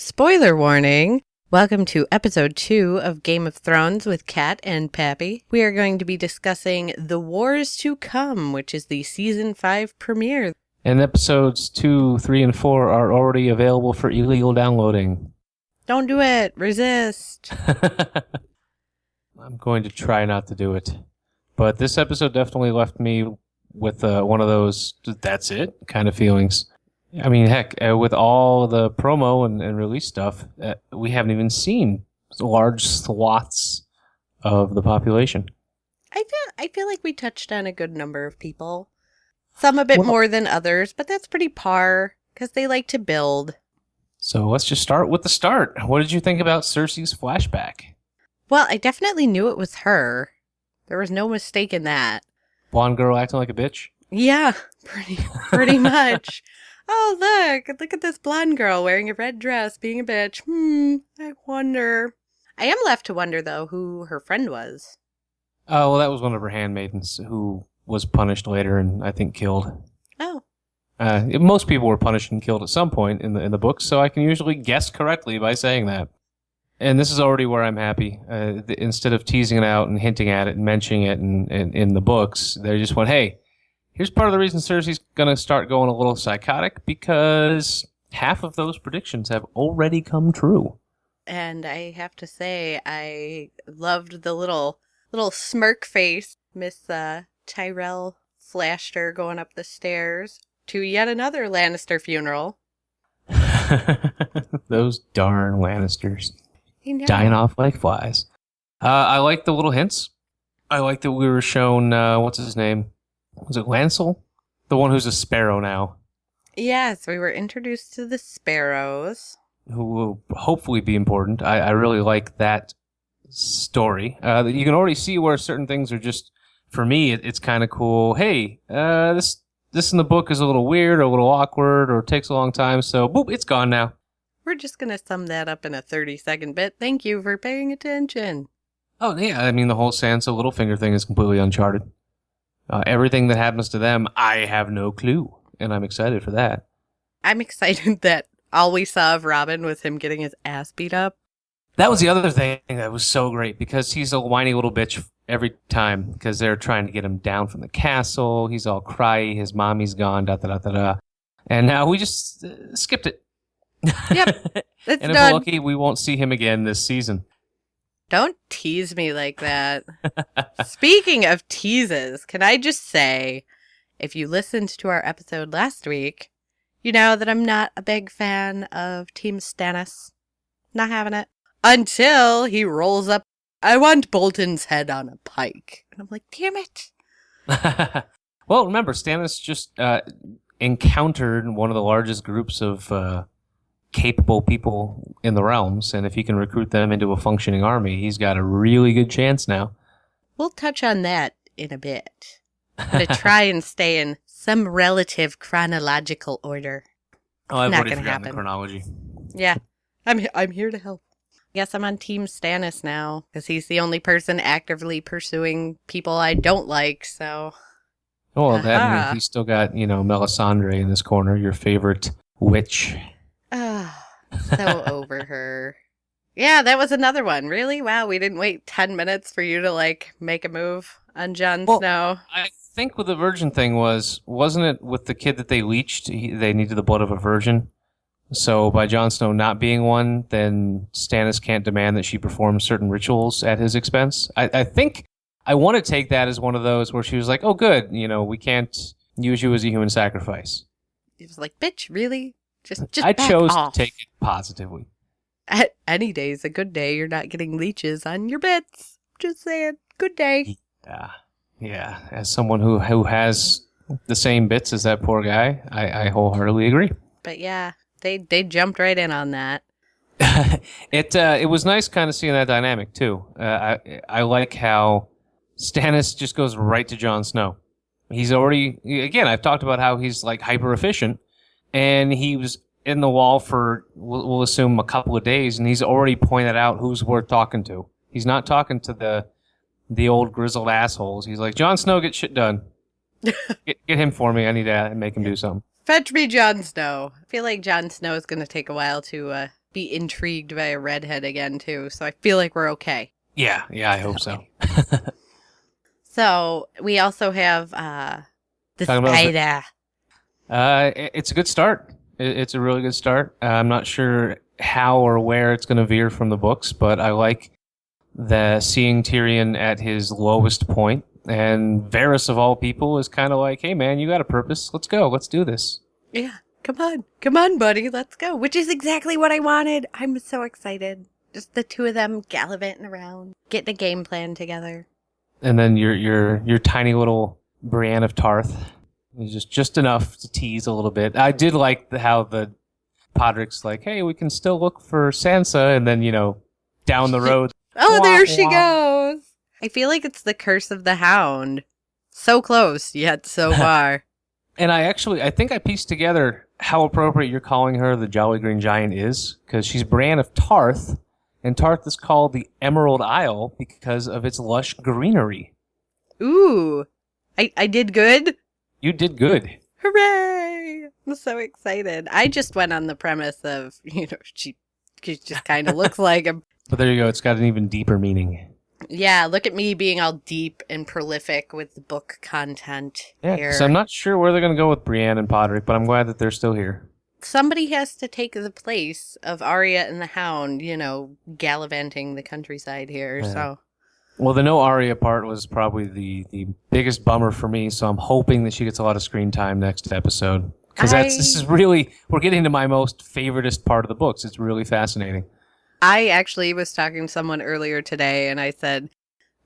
Spoiler warning! Welcome to episode 2 of Game of Thrones with Kat and Pappy. We are going to be discussing The Wars to Come, which is the season 5 premiere. And episodes 2, 3, and 4 are already available for illegal downloading. Don't do it! Resist! I'm going to try not to do it. But this episode definitely left me with one of those, that's it, kind of feelings. I mean, heck, with all the promo and release stuff, we haven't even seen large swaths of the population. I feel like we touched on a good number of people. Some a bit more than others, but that's pretty par, because they like to build. So let's just start with the start. What did you think about Cersei's flashback? Well, I definitely knew it was her. There was no mistake in that. Blonde girl acting like a bitch? Yeah, pretty much. Oh, look at this blonde girl wearing a red dress, being a bitch. I wonder. I am left to wonder, though, who her friend was. Oh, well, that was one of her handmaidens who was punished later and I think killed. Oh. Most people were punished and killed at some point in the books, so I can usually guess correctly by saying that. And this is already where I'm happy. Instead of teasing it out and hinting at it and mentioning it in the books, they just went, hey, here's part of the reason Cersei's going to start going a little psychotic, because half of those predictions have already come true. And I have to say, I loved the little smirk face Miss Tyrell flashed her going up the stairs to yet another Lannister funeral. Those darn Lannisters. Dying off like flies. I like the little hints. I like that we were shown, what's his name? Was it Lancel? The one who's a sparrow now. Yes, we were introduced to the sparrows. Who will hopefully be important. I really like that story. You can already see where certain things are just, for me, it's kind of cool. Hey, this in the book is a little weird or a little awkward or takes a long time, so boop, it's gone now. We're just going to sum that up in a 30-second bit. Thank you for paying attention. Oh, yeah, I mean, the whole Sansa Littlefinger thing is completely uncharted. Everything that happens to them, I have no clue, and I'm excited for that. I'm excited that all we saw of Robin was him getting his ass beat up. That was the other thing that was so great, because he's a whiny little bitch every time, because they're trying to get him down from the castle. He's all cryy, his mommy's gone, da-da-da-da-da. And now we just skipped it. Yep, it's and if done. we're lucky, we won't see him again this season. Don't tease me like that. Speaking of teases, can I just say, if you listened to our episode last week, you know that I'm not a big fan of Team Stannis. Not having it. Until he rolls up, I want Bolton's head on a pike. And I'm like, damn it. Well, remember, Stannis just encountered one of the largest groups of capable people in the realms, and if he can recruit them into a functioning army, he's got a really good chance now. We'll touch on that in a bit. I'm going to try and stay in some relative chronological order. Oh, I've Not already gonna forgotten the happen. chronology. Yeah, I'm here to help. Guess I'm on Team Stannis now, because he's the only person actively pursuing people I don't like, so... Oh, well, that he's still got, Melisandre in this corner, your favorite witch. So over her. Yeah, that was another one. Really? Wow, we didn't wait 10 minutes for you to, make a move on Jon Snow. I think with the virgin thing wasn't it with the kid that they leached, they needed the blood of a virgin? So by Jon Snow not being one, then Stannis can't demand that she perform certain rituals at his expense. I think I want to take that as one of those where she was like, oh, good, we can't use you as a human sacrifice. He was like, bitch, really? Just I back chose off. to take it positively. Any day's a good day. You're not getting leeches on your bits. Just saying, good day. Yeah. As someone who has the same bits as that poor guy, I wholeheartedly agree. But yeah, they jumped right in on that. It was nice kind of seeing that dynamic too. I like how Stannis just goes right to Jon Snow. He's already, again, I've talked about how he's hyper efficient. And he was in the wall for, we'll assume, a couple of days, and he's already pointed out who's worth talking to. He's not talking to the old grizzled assholes. He's like, Jon Snow, get shit done. get him for me. I need to make him do something. Fetch me Jon Snow. I feel like Jon Snow is going to take a while to be intrigued by a redhead again, too. So I feel like we're okay. Yeah, I hope so. So we also have the Talking about spider. It's a good start. It's a really good start. I'm not sure how or where it's going to veer from the books, but I like seeing Tyrion at his lowest point. And Varys, of all people, is kind of like, hey, man, you got a purpose. Let's go. Let's do this. Yeah, come on. Come on, buddy. Let's go. Which is exactly what I wanted. I'm so excited. Just the two of them gallivanting around, getting a game plan together. And then your tiny little Brienne of Tarth is just enough to tease a little bit. I did like how the Podrick's like, hey, we can still look for Sansa, and then, down the road. Oh, there she goes. I feel like it's the curse of the Hound. So close, yet so far. And I think I pieced together how appropriate you're calling her the Jolly Green Giant is, because she's Brienne of Tarth, and Tarth is called the Emerald Isle because of its lush greenery. Ooh, I did good? You did good. Hooray! I'm so excited. I just went on the premise of, she just kind of looks like him. But there you go. It's got an even deeper meaning. Yeah, look at me being all deep and prolific with the book content Yeah, here. so I'm not sure where they're going to go with Brienne and Podrick, but I'm glad that they're still here. Somebody has to take the place of Arya and the Hound, gallivanting the countryside here, Yeah. so... Well, the no Arya part was probably the biggest bummer for me, so I'm hoping that she gets a lot of screen time next episode. Because this is really, we're getting to my most favoritist part of the books. It's really fascinating. I actually was talking to someone earlier today, and I said,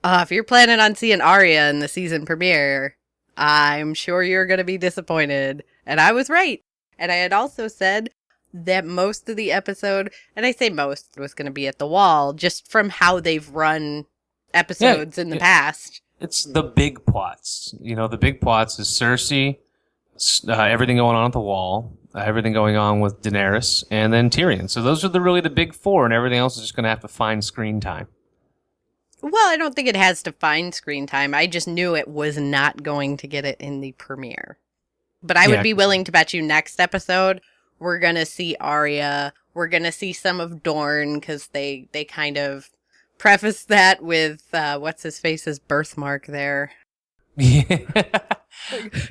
if you're planning on seeing Arya in the season premiere, I'm sure you're going to be disappointed. And I was right. And I had also said that most of the episode, and I say most, was going to be at the Wall, just from how they've run episodes in the past. It's the big plots. The big plots is Cersei, everything going on at the Wall, everything going on with Daenerys, and then Tyrion. So those are really the big four, and everything else is just going to have to find screen time. Well, I don't think it has to find screen time. I just knew it was not going to get it in the premiere. But I would be willing to bet you next episode we're going to see Arya. We're going to see some of Dorne, because they kind of preface that with what's-his-face's birthmark there.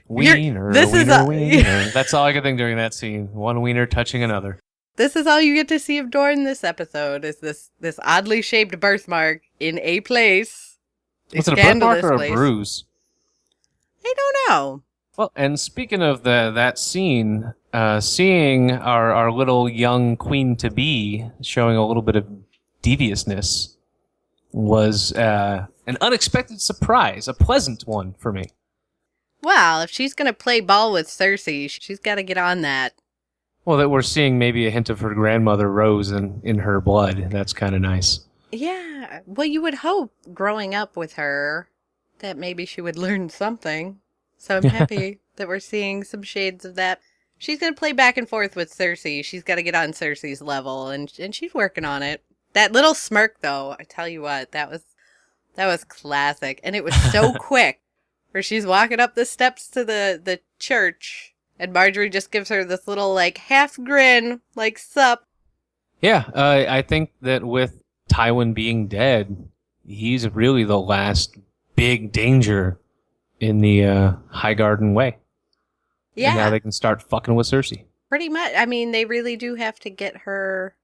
Wiener, this wiener, is wiener. That's all I could think during that scene. One wiener touching another. This is all you get to see of Dorne this episode, is this oddly shaped birthmark in a place. Was it a birthmark or a bruise? I don't know. Well, and speaking of that scene, seeing our little young queen-to-be showing a little bit of deviousness was an unexpected surprise, a pleasant one for me. Well, if she's going to play ball with Cersei, she's got to get on that. Well, that we're seeing maybe a hint of her grandmother Rose in her blood. That's kind of nice. Yeah. Well, you would hope, growing up with her, that maybe she would learn something. So I'm happy that we're seeing some shades of that. She's going to play back and forth with Cersei. She's got to get on Cersei's level, and she's working on it. That little smirk, though, I tell you what, that was classic. And it was so quick, where she's walking up the steps to the church, and Marjorie just gives her this little, half grin, sup. Yeah, I think that with Tywin being dead, he's really the last big danger in the Highgarden Way. Yeah. And now they can start fucking with Cersei. Pretty much. I mean, they really do have to get her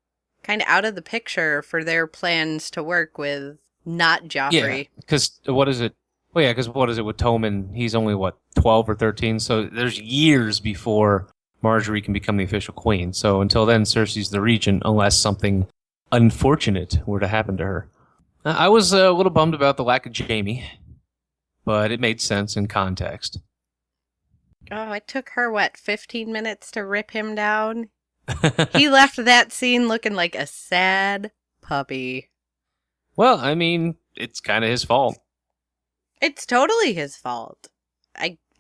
kind of out of the picture for their plans to work with not Joffrey. Yeah, because what is it? Well, yeah, because what is it with Tommen? He's only, 12 or 13? So there's years before Marjorie can become the official queen. So until then, Cersei's the regent, unless something unfortunate were to happen to her. I was a little bummed about the lack of Jaime, but it made sense in context. Oh, it took her, 15 minutes to rip him down? He left that scene looking like a sad puppy. Well, I mean, it's kind of his fault. It's totally his fault.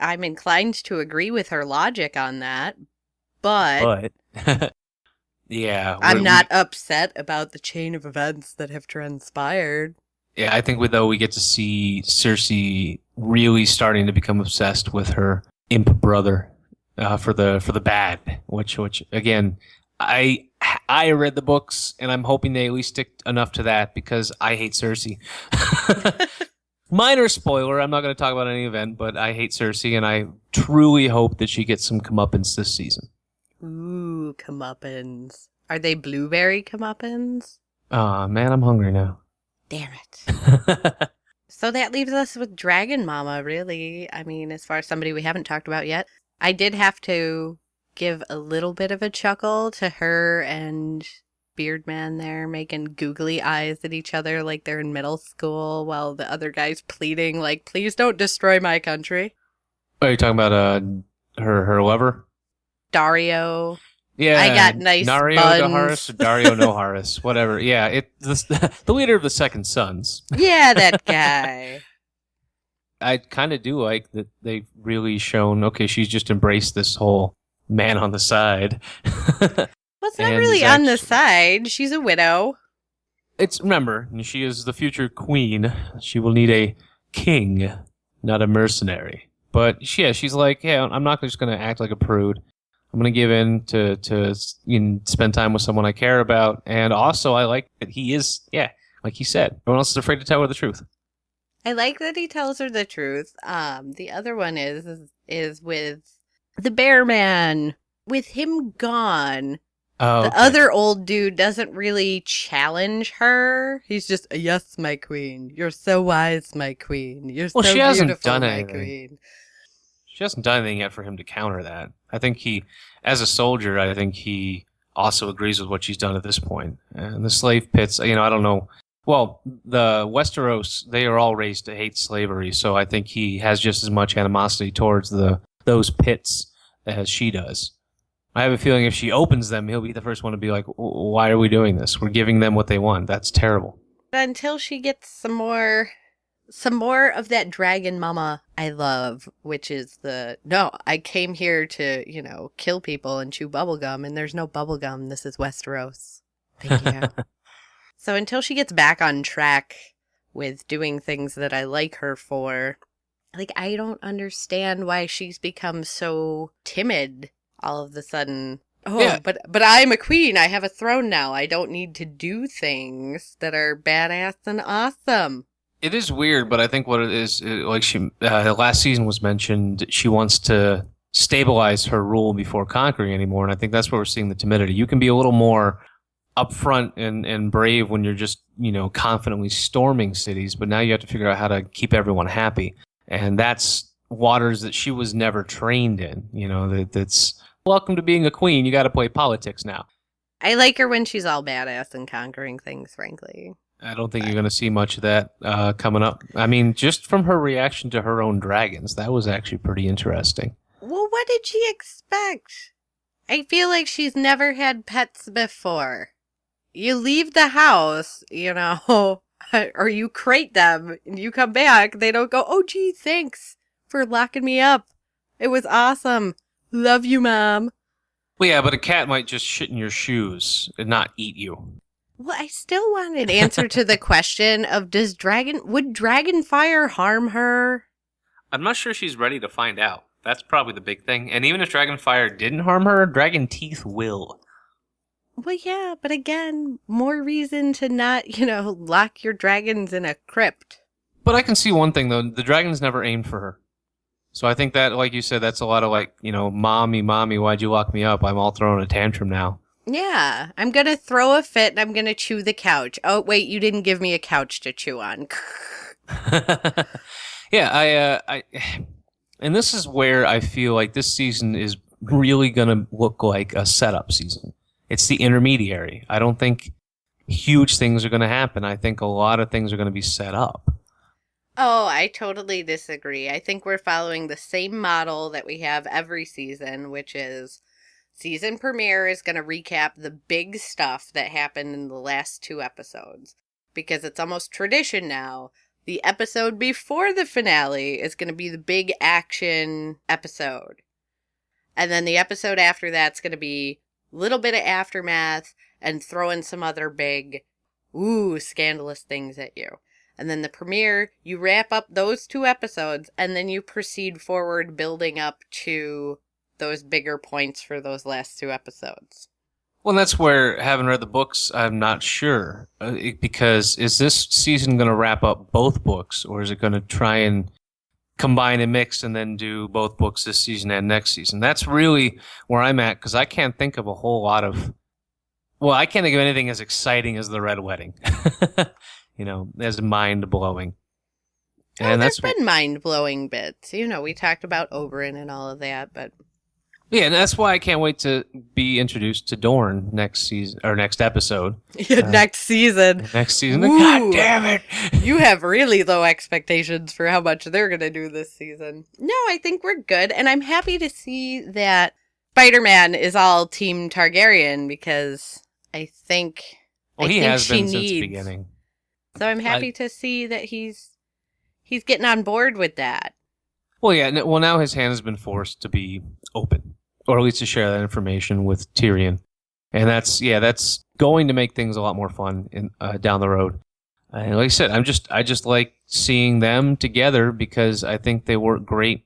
I'm inclined to agree with her logic on that, but yeah. I'm not upset about the chain of events that have transpired. Yeah, I think we get to see Cersei really starting to become obsessed with her imp brother for the bad, which again, I I read the books, and I'm hoping they at least stick enough to that because I hate Cersei. Minor spoiler, I'm not going to talk about any event, but I hate Cersei, and I truly hope that she gets some comeuppance this season. Ooh, comeuppance. Are they blueberry comeuppance? Aw, man, I'm hungry now. Damn it. So that leaves us with Dragon Mama, really. I mean, as far as somebody we haven't talked about yet. I did have to give a little bit of a chuckle to her and Beardman there making googly eyes at each other like they're in middle school while the other guy's pleading like, please don't destroy my country. Are you talking about her lover? Dario. Yeah, I got nice Nario buns. Naharis or Dario Naharis, whatever. Yeah, the leader of the Second Sons. Yeah, that guy. I kind of do like that they've really shown, okay, she's just embraced this whole man on the side. Well, it's not really on the side. She's a widow. Remember, she is the future queen. She will need a king, not a mercenary. But she's like, yeah, I'm not just going to act like a prude. I'm going to give in to spend time with someone I care about. And also, I like that he is, like he said, everyone else is afraid to tell her the truth. I like that he tells her the truth. The other one is with the bear man. With him gone, the other old dude doesn't really challenge her. He's just, yes, my queen. You're so wise, my queen. You're so she beautiful, hasn't done my anything. queen. She hasn't done anything yet for him to counter that. I think as a soldier, I think he also agrees with what she's done at this point. And the slave pits, I don't know. Well, the Westeros, they are all raised to hate slavery, so I think he has just as much animosity towards those pits as she does. I have a feeling if she opens them, he'll be the first one to be like, why are we doing this? We're giving them what they want. That's terrible. Until she gets some more of that dragon mama I love, which is no, I came here to, kill people and chew bubblegum, and there's no bubblegum. This is Westeros. Thank you. So until she gets back on track with doing things that I like her for, I don't understand why she's become so timid all of a sudden. Oh, yeah. But I'm a queen. I have a throne now. I don't need to do things that are badass and awesome. It is weird, but I think what it is, she last season was mentioned, she wants to stabilize her rule before conquering anymore, and I think that's where we're seeing the timidity. You can be a little more upfront and brave when you're just, confidently storming cities, but now you have to figure out how to keep everyone happy. And that's waters that she was never trained in, that's welcome to being a queen. You got to play politics now. I like her when she's all badass and conquering things, frankly. I don't think you're going to see much of that coming up. I mean, just from her reaction to her own dragons, that was actually pretty interesting. Well, what did she expect? I feel like she's never had pets before. You leave the house, or you crate them, and you come back, they don't go, oh, gee, thanks for locking me up. It was awesome. Love you, Mom. Well, yeah, but a cat might just shit in your shoes and not eat you. Well, I still want an answer to the question of would dragon fire harm her? I'm not sure she's ready to find out. That's probably the big thing. And even if dragon fire didn't harm her, dragon teeth will. Well, yeah, but again, more reason to not, lock your dragons in a crypt. But I can see one thing, though. The dragons never aimed for her. So I think that, like you said, that's a lot of mommy, why'd you lock me up? I'm all throwing a tantrum now. Yeah, I'm going to throw a fit and I'm going to chew the couch. Oh, wait, you didn't give me a couch to chew on. Yeah, and this is where I feel like this season is really going to look like a setup season. It's the intermediary. I don't think huge things are going to happen. I think a lot of things are going to be set up. Oh, I totally disagree. I think we're following the same model that we have every season, which is season premiere is going to recap the big stuff that happened in the last 2 episodes. Because it's almost tradition now. The episode before the finale is going to be the big action episode. And then the episode after that's going to be a little bit of aftermath and throw in some other big, scandalous things at you. And then the premiere, you wrap up those 2 episodes and then you proceed forward building up to those bigger points for those last 2 episodes. Well, that's where, having read the books, I'm not sure. Because is this season going to wrap up both books, or is it going to try and combine and mix and then do both books this season and next season? That's really where I'm at, because I can't think of a whole lot of. Well, I can't think of anything as exciting as the Red Wedding. As mind blowing. And there's been mind blowing bits. We talked about Oberyn and all of that, but. Yeah, and that's why I can't wait to be introduced to Dorne next season or next episode. Yeah, next season. Next season. Ooh, God damn it! You have really low expectations for how much they're going to do this season. No, I think we're good, and I'm happy to see that Spider-Man is all Team Targaryen because I think. Well, he has been since the beginning. So I'm happy to see that he's getting on board with that. Well, yeah. Well, now his hand has been forced to be open. Or at least to share that information with Tyrion. And that's going to make things a lot more fun down the road. And like I said, I just like seeing them together because I think they work great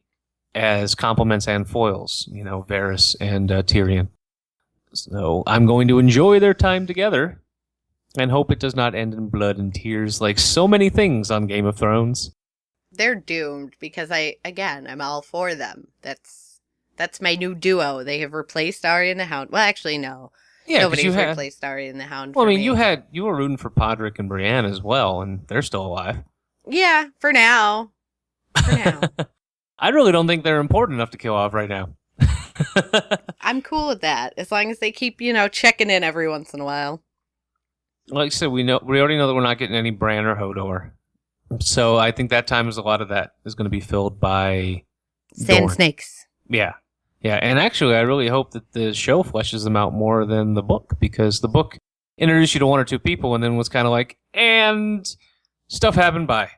as complements and foils, Varys and Tyrion. So I'm going to enjoy their time together and hope it does not end in blood and tears like so many things on Game of Thrones. They're doomed because I'm all for them. That's my new duo. They have replaced Arya and the Hound. Well, actually, no. Yeah, nobody's replaced Arya and the Hound. Well, for I mean, me. you were rooting for Podrick and Brienne as well, and they're still alive. Yeah, for now. I really don't think they're important enough to kill off right now. I'm cool with that, as long as they keep, checking in every once in a while. Like I said, we already know that we're not getting any Bran or Hodor, so I think that time is a lot of that is going to be filled by Sand Dorne. snakes. Yeah. Yeah, and actually, I really hope that the show fleshes them out more than the book, because the book introduced you to one or two people and then was kind of like, and stuff happened by.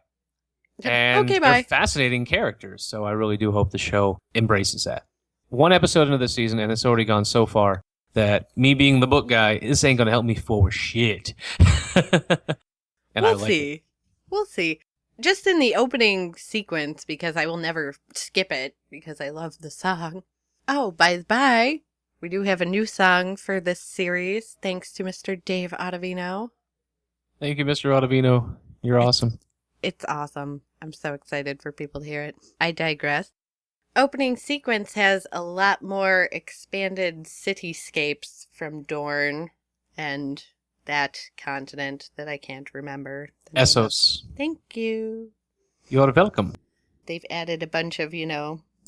And okay, bye. They're fascinating characters, so I really do hope the show embraces that. One episode into the season, and it's already gone so far that me being the book guy, this ain't going to help me for shit. And we'll see. We'll see. Just in the opening sequence, because I will never skip it, because I love the song. Oh, by the by, we do have a new song for this series, thanks to Mr. Dave Ottavino. Thank you, Mr. Ottavino. You're awesome. It's awesome. I'm so excited for people to hear it. I digress. Opening sequence has a lot more expanded cityscapes from Dorne and that continent that I can't remember. Essos. Thank you. You're welcome. They've added a bunch of,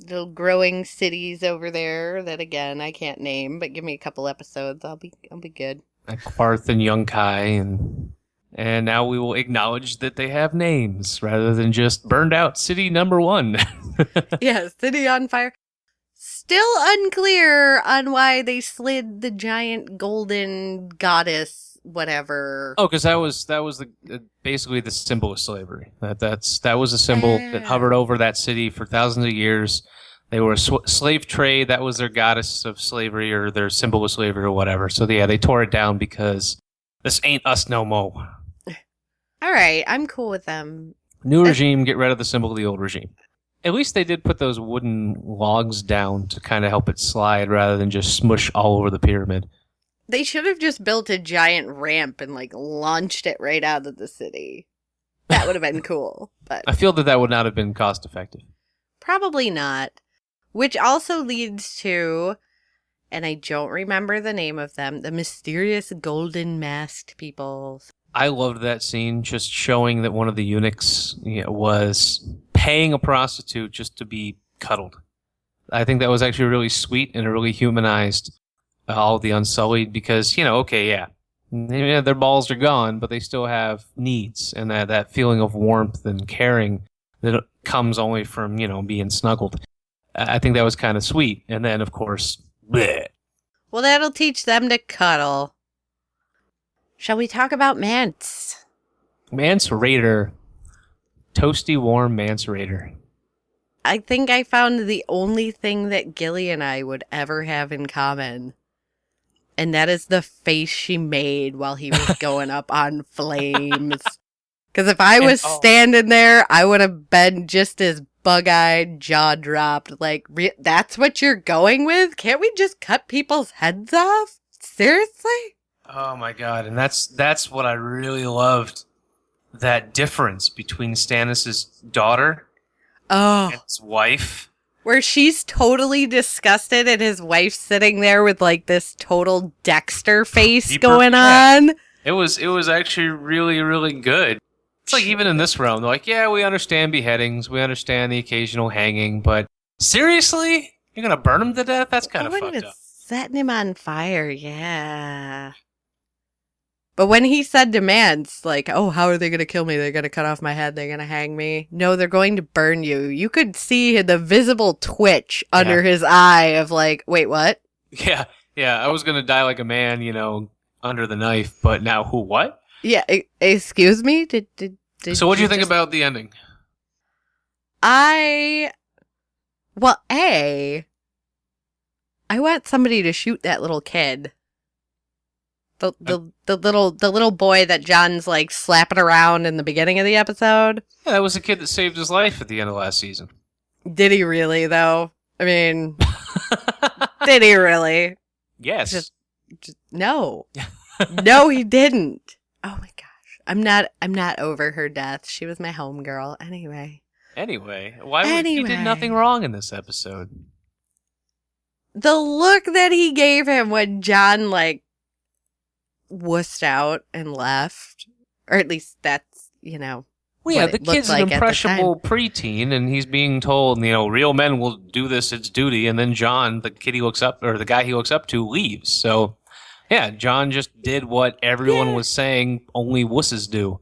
little growing cities over there that, again, I can't name, but give me a couple episodes. I'll be good. Like Quarth and Yunkai, and now we will acknowledge that they have names rather than just burned out city number 1. Yeah, city on fire. Still unclear on why they slid the giant golden goddess whatever. Oh, because that was basically the symbol of slavery. That was a symbol that hovered over that city for thousands of years. They were a slave trade. That was their goddess of slavery or their symbol of slavery or whatever. So yeah, they tore it down because this ain't us no more. All right, I'm cool with them. New regime, get rid of the symbol of the old regime. At least they did put those wooden logs down to kind of help it slide rather than just smush all over the pyramid. They should have just built a giant ramp and launched it right out of the city. That would have been cool. But I feel that would not have been cost effective. Probably not. Which also leads to, and I don't remember the name of them, the mysterious golden masked people. I loved that scene, just showing that one of the eunuchs was paying a prostitute just to be cuddled. I think that was actually really sweet, and it really humanized all the Unsullied, because, their balls are gone, but they still have needs, and that feeling of warmth and caring that comes only from, being snuggled. I think that was kind of sweet. And then, of course, bleh. Well, that'll teach them to cuddle. Shall we talk about Mance? Mance Raider. Toasty, warm Mance Raider. I think I found the only thing that Gilly and I would ever have in common. And that is the face she made while he was going up on flames. Because if I was standing there, I would have been just as bug-eyed, jaw-dropped. That's what you're going with? Can't we just cut people's heads off? Seriously? Oh my god! And that's what I really loved. That difference between Stannis' daughter Oh. and his wife. Where she's totally disgusted and his wife's sitting there with like this total Dexter face going on. It was actually really, really good. It's like even in this realm, they're like, yeah, we understand beheadings, we understand the occasional hanging, but seriously? You're gonna burn him to death? That's kind of fucked up. Setting him on fire, yeah. But when he said demands, like, oh, how are they going to kill me? They're going to cut off my head. They're going to hang me. No, they're going to burn you. You could see the visible twitch under his eye of like, wait, what? Yeah. I was going to die like a man, under the knife, but now who, what? Yeah, excuse me? Did so what do you think about the ending? I want somebody to shoot that little kid. The little boy that John's like slapping around in the beginning of the episode. Yeah, that was the kid that saved his life at the end of last season. Did he really though? I mean, did he really? Yes. Just no. No, he didn't. Oh my gosh. I'm not over her death. She was my homegirl. Anyway, he did nothing wrong in this episode. The look that he gave him when John like wussed out and left, or at least that's well, yeah, the kid's like an impressionable preteen, and he's being told, real men will do this, it's duty, and then John, the guy he looks up to, leaves. So yeah, John just did what everyone was saying only wusses do.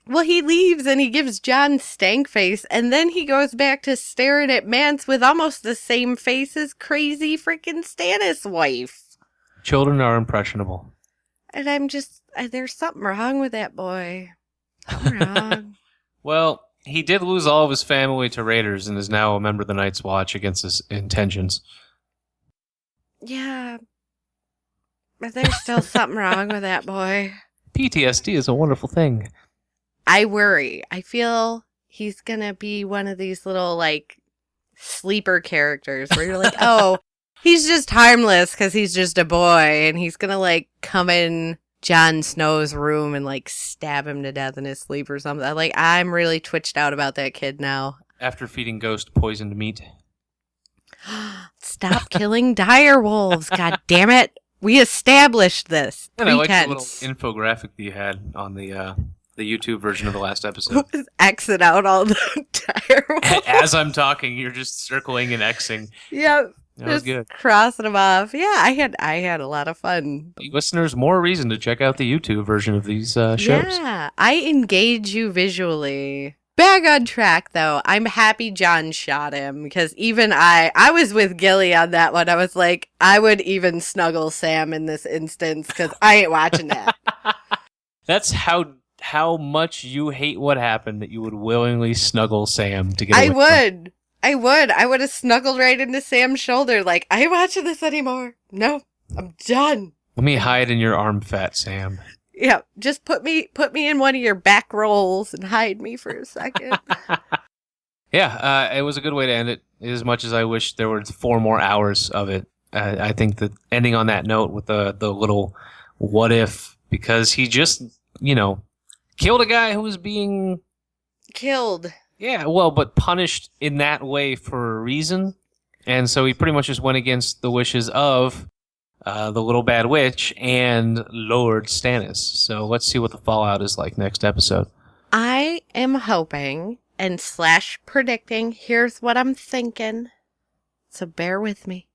Well, he leaves and he gives John stank face, and then he goes back to staring at Mance with almost the same face as crazy freaking Stannis' wife. Children are impressionable. And I'm just, there's something wrong with that boy. Something wrong. Well, he did lose all of his family to raiders and is now a member of the Night's Watch against his intentions. Yeah. But there's still something wrong with that boy. PTSD is a wonderful thing. I worry. I feel he's going to be one of these little, like, sleeper characters where you're like, oh, he's just harmless because he's just a boy, and he's going to, like, come in Jon Snow's room and, like, stab him to death in his sleep or something. I'm really twitched out about that kid now. After feeding Ghost poisoned meat. Stop killing dire wolves, god damn it. We established this. And I like the little infographic that you had on the YouTube version of the last episode. Exit out all the dire wolves. As I'm talking, you're just circling and Xing. Yep. That was good. Crossing them off. Yeah, I had a lot of fun. Listeners, more reason to check out the YouTube version of these shows. Yeah, I engage you visually. Back on track, though. I'm happy John shot him, because even I was with Gilly on that one. I was like, I would even snuggle Sam in this instance, because I ain't watching that. That's how much you hate what happened that you would willingly snuggle Sam to get away from. I would have snuggled right into Sam's shoulder like, I ain't watching this anymore. No, I'm done. Let me hide in your arm fat, Sam. Yeah, just put me in one of your back rolls and hide me for a second. Yeah, it was a good way to end it, as much as I wish there were 4 more hours of it. I think that ending on that note with the little what if, because he just, killed a guy who was being... Killed. Yeah, well, but punished in that way for a reason. And so he pretty much just went against the wishes of the little bad witch and Lord Stannis. So let's see what the fallout is like next episode. I am hoping and / predicting, here's what I'm thinking. So bear with me.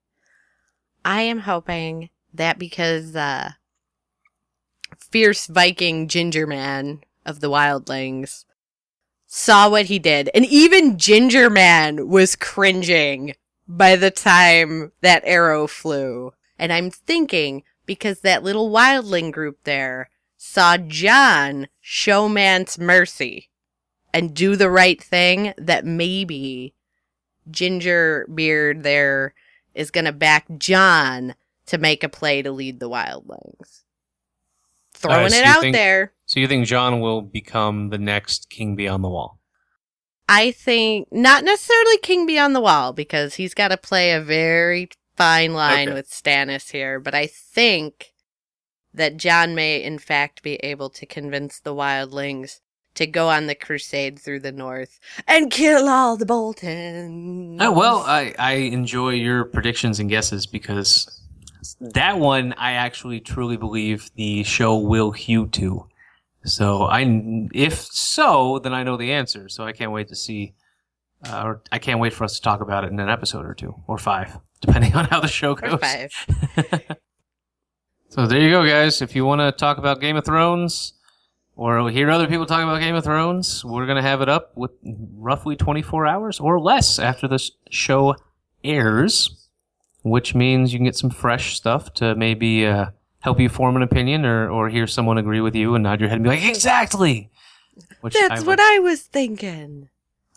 I am hoping that because fierce Viking Ginger Man of the Wildlings saw what he did, and even Ginger Man was cringing by the time that arrow flew. And I'm thinking, because that little wildling group there saw John show Mance mercy and do the right thing, that maybe Ginger Beard there is going to back John to make a play to lead the wildlings. Throwing it out there. So you think John will become the next King Beyond the Wall? I think not necessarily King Beyond the Wall, because he's got to play a very fine line Okay. with Stannis here, but I think that Jon may in fact be able to convince the wildlings to go on the crusade through the north and kill all the Boltons. Oh, well, I enjoy your predictions and guesses because that one I actually truly believe the show will hew to. So if so, then I know the answer. So I can't wait to see, or I can't wait for us to talk about it in an episode or 2 or 5, depending on how the show goes. Or 5. So there you go, guys. If you want to talk about Game of Thrones or hear other people talk about Game of Thrones, we're going to have it up with roughly 24 hours or less after the show airs, which means you can get some fresh stuff to maybe help you form an opinion or hear someone agree with you and nod your head and be like, exactly! That's what I was thinking.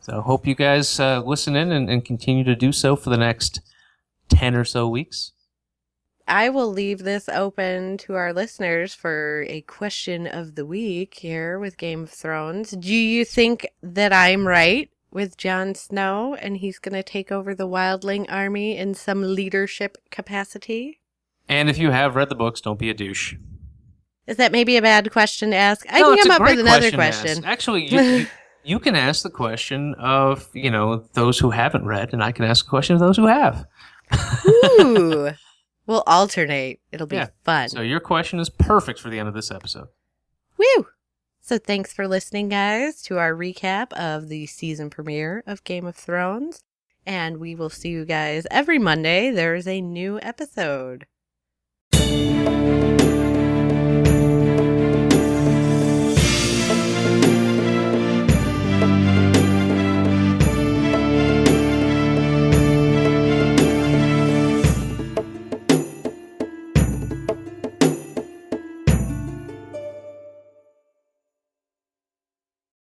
So hope you guys listen in and continue to do so for the next 10 or so weeks. I will leave this open to our listeners for a question of the week here with Game of Thrones. Do you think that I'm right with Jon Snow and he's going to take over the wildling army in some leadership capacity? And if you have read the books, don't be a douche. Is that maybe a bad question to ask? I No, can it's come a up great with another to ask. question. Actually, you can ask the question of, those who haven't read, and I can ask a question of those who have. Ooh. We'll alternate. It'll be fun. So your question is perfect for the end of this episode. Woo! So thanks for listening, guys, to our recap of the season premiere of Game of Thrones. And we will see you guys every Monday. There is a new episode.